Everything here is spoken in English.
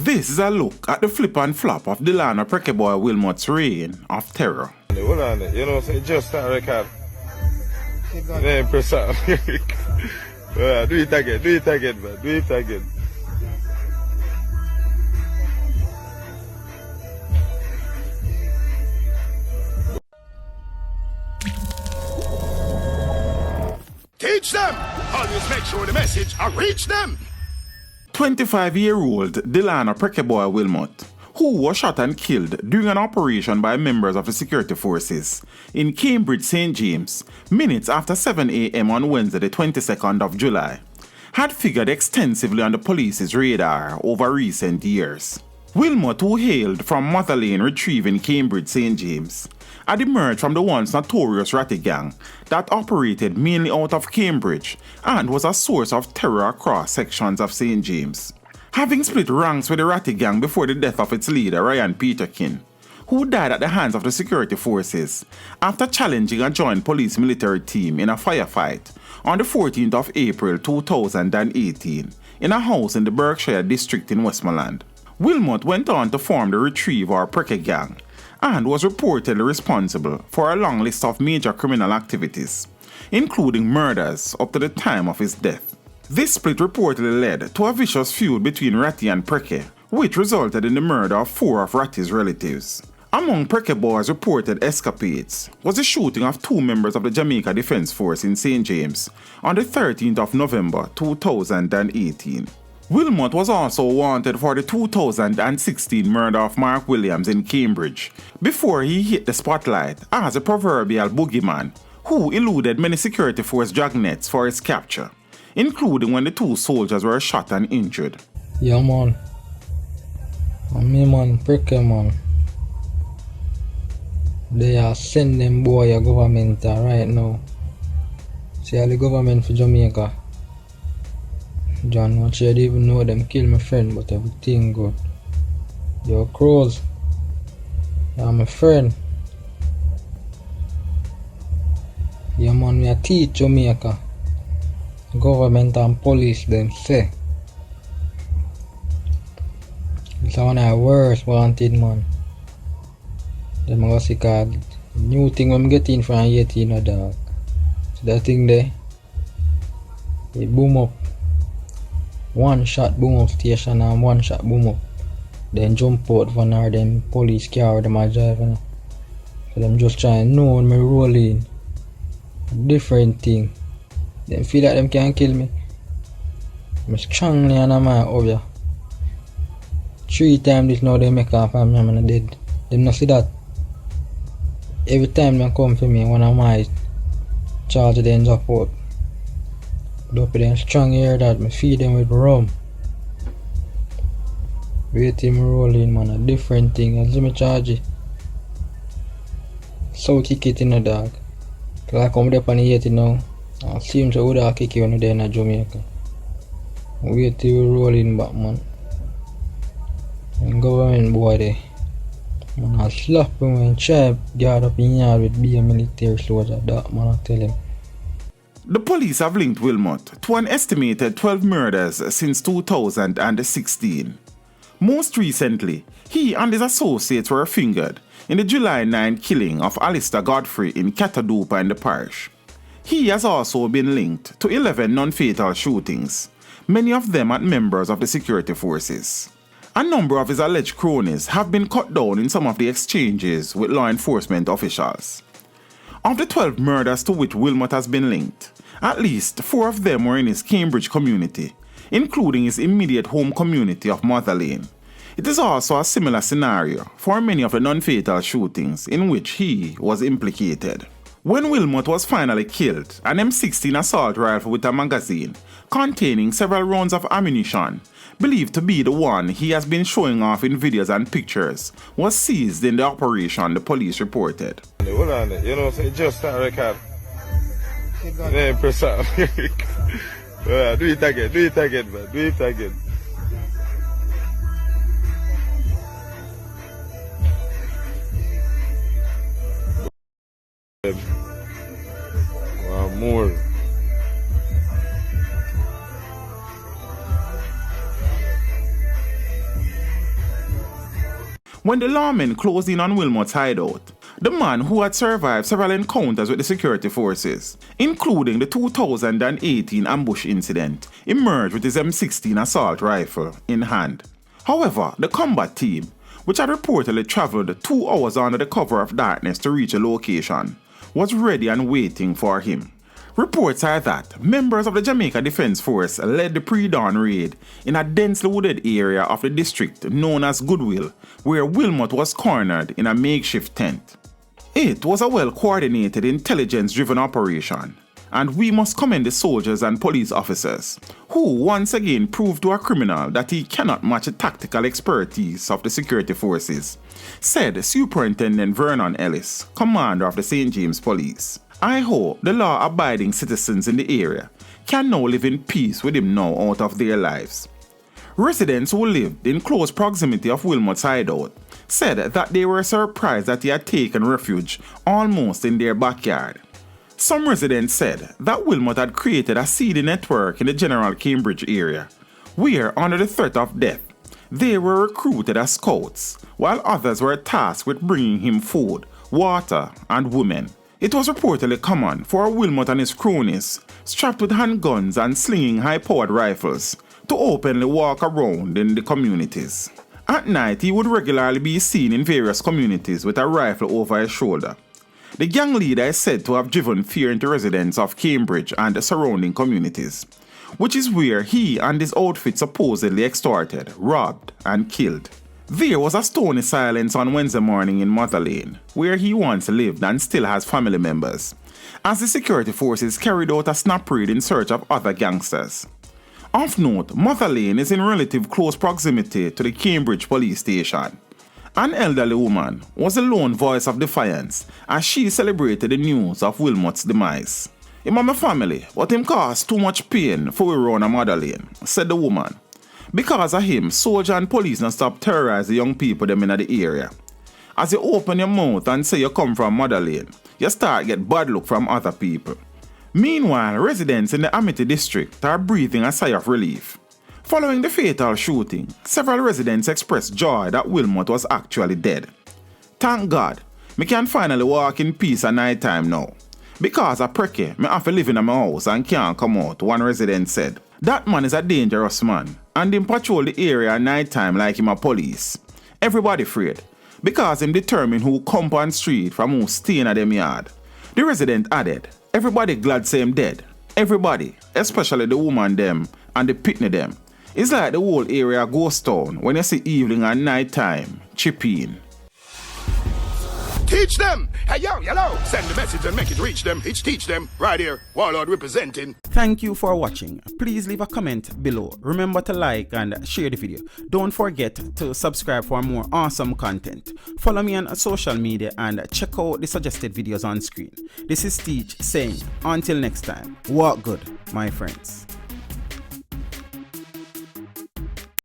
This is a look at the flip and flop of Delano Prekeh Bwoy Wilmot's reign of terror. Hold on, you know, say just start record. Then press on. Do it again, man, do it again. Teach them! Always make sure the message reach them! 25-year-old Delano Prekeh Bwoy Wilmot, who was shot and killed during an operation by members of the security forces in Cambridge, St. James, minutes after 7 a.m. on Wednesday the 22nd of July, had figured extensively on the police's radar over recent years. Wilmot, who hailed from Mother Lane Retrieve in Cambridge, St. James, had emerged from the once notorious ratty gang that operated mainly out of Cambridge and was a source of terror across sections of St. James. Having split ranks with the ratty gang before the death of its leader, Ryan Peterkin, who died at the hands of the security forces after challenging a joint police-military team in a firefight on the 14th of April 2018 in a house in the Berkshire district in Westmoreland. Wilmot went on to form the Retrieve or Prekeh gang and was reportedly responsible for a long list of major criminal activities, including murders up to the time of his death. This split reportedly led to a vicious feud between Ratty and Prekeh, which resulted in the murder of 4 of Ratty's relatives. Among Prekeh Bwoy's reported escapades was the shooting of 2 members of the Jamaica Defence Force in St. James on the 13th of November 2018. Wilmot was also wanted for the 2016 murder of Mark Williams in Cambridge before he hit the spotlight as a proverbial boogeyman who eluded many security force dragnets for his capture, including when the 2 soldiers were shot and injured. Yeah, man. Me, man, Prekeh, man. They are sending boy a government right now. See all the government for Jamaica. John, not sure I even know them kill my friend, but everything good. Yo, Crows. You're my friend. Yeah, man, we are teach Jamaica. Government and police, them say. It's one of the worst wanted, man. Them go see card. New thing I'm getting from 18 dog. So that thing there, it boom up. 1 shot boom up station and 1 shot boom up. Then jump out van or them police car them a drive, you know. So them just trying to know when me roll in. Different thing. Them feel like them can't kill me. I'm strongly on my over. 3 times this now they make off and I'm dead. Them not see that. Every time they come for me, one of my charge then drop out. But them strong here that me feed them with rum. Wait till me roll in, man, a different thing. As me charge it. So kick it in the dog. Cause I come up on the 80 now. I see him so would I kick you when they're in Jamaica. Wait till we roll in back, man. And government boy there. Man, I slap him and try guard up in yard with be a military soldier. That man, I tell him. The police have linked Wilmot to an estimated 12 murders since 2016. Most recently, he and his associates were fingered in the July 9 killing of Alistair Godfrey in Catadupa in the parish. He has also been linked to 11 non-fatal shootings, many of them at members of the security forces. A number of his alleged cronies have been cut down in some of the exchanges with law enforcement officials. Of the 12 murders to which Wilmot has been linked, at least 4 of them were in his Cambridge community, including his immediate home community of Mother Lane. It is also a similar scenario for many of the non-fatal shootings in which he was implicated. When Wilmot was finally killed, an M16 assault rifle with a magazine containing several rounds of ammunition, believed to be the one he has been showing off in videos and pictures, was seized in the operation, the police reported. Hold on, you know, say just start record. Then press on. Do it again, man, do it again. More. When the lawmen closed in on Wilmot's hideout, the man who had survived several encounters with the security forces, including the 2018 ambush incident, emerged with his M16 assault rifle in hand. However, the combat team, which had reportedly traveled 2 hours under the cover of darkness to reach a location, was ready and waiting for him. Reports are that members of the Jamaica Defence Force led the pre-dawn raid in a densely wooded area of the district known as Goodwill, where Wilmot was cornered in a makeshift tent. It was a well-coordinated, intelligence-driven operation, and we must commend the soldiers and police officers, who once again proved to a criminal that he cannot match the tactical expertise of the security forces, said Superintendent Vernon Ellis, commander of the St. James Police. I hope the law-abiding citizens in the area can now live in peace with him now out of their lives. Residents who lived in close proximity of Wilmot's hideout said that they were surprised that he had taken refuge almost in their backyard. Some residents said that Wilmot had created a seedy network in the general Cambridge area, where under the threat of death, they were recruited as scouts, while others were tasked with bringing him food, water, and women. It was reportedly common for Wilmot and his cronies, strapped with handguns and slinging high-powered rifles, to openly walk around in the communities. At night, he would regularly be seen in various communities with a rifle over his shoulder. The gang leader is said to have driven fear into residents of Cambridge and the surrounding communities, which is where he and his outfit supposedly extorted, robbed, and killed. There was a stony silence on Wednesday morning in Mother Lane, where he once lived and still has family members, as the security forces carried out a snap raid in search of other gangsters. Of note, Mother Lane is in relative close proximity to the Cambridge police station. An elderly woman was the lone voice of defiance as she celebrated the news of Wilmot's demise. "Him and my family, but him caused too much pain for we run a Mother Lane," said the woman. Because of him, soldier and police not stop terrorize the young people them in the area. As you open your mouth and say you come from Mother Lane, you start get bad look from other people. Meanwhile, residents in the Amity district are breathing a sigh of relief. Following the fatal shooting, several residents expressed joy that Wilmot was actually dead. "Thank God, me can finally walk in peace at night time now. Because of Prekeh, me have to live in my house and can't come out," one resident said. "That man is a dangerous man, and him patrol the area at night time like him a police. Everybody afraid, because him determine who come on street from who stay in them yard." The resident added, "Everybody glad say him dead. Everybody, especially the woman them and the pitney them. It's like the whole area ghost town when you see evening and night time chip in." Teach them! Hey, yo, hello! Send the message and make it reach them. It's teach them. Right here. Warlord representing. Thank you for watching. Please leave a comment below. Remember to like and share the video. Don't forget to subscribe for more awesome content. Follow me on social media and check out the suggested videos on screen. This is Teach saying, until next time, walk good, my friends.